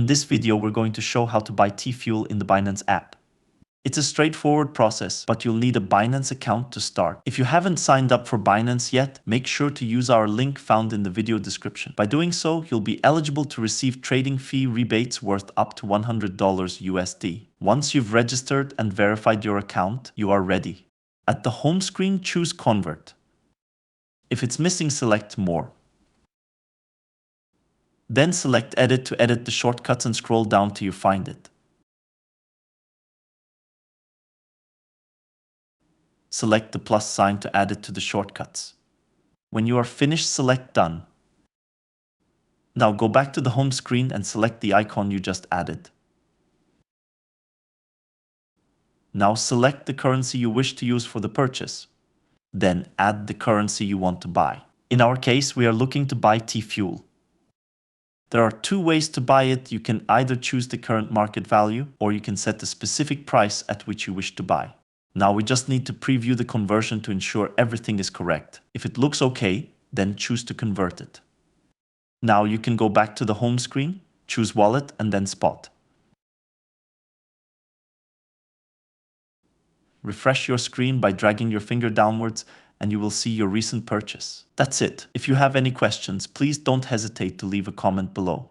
In this video, we're going to show how to buy TFUEL in the Binance app. It's a straightforward process, but you'll need a Binance account to start. If you haven't signed up for Binance yet, make sure to use our link found in the video description. By doing so, you'll be eligible to receive trading fee rebates worth up to $100 USD. Once you've registered and verified your account, you are ready. At the home screen, choose Convert. If it's missing, select More. Then select Edit to edit the shortcuts and scroll down till you find it. Select the plus sign to add it to the shortcuts. When you are finished, select Done. Now go back to the home screen and select the icon you just added. Now select the currency you wish to use for the purchase. Then add the currency you want to buy. In our case, we are looking to buy TFUEL. There are two ways to buy it. You can either choose the current market value, or you can set the specific price at which you wish to buy. Now we just need to preview the conversion to ensure everything is correct. If it looks okay, then choose to convert it. Now you can go back to the home screen, choose Wallet and then Spot. Refresh your screen by dragging your finger downwards and you will see your recent purchase. That's it. If you have any questions, please don't hesitate to leave a comment below.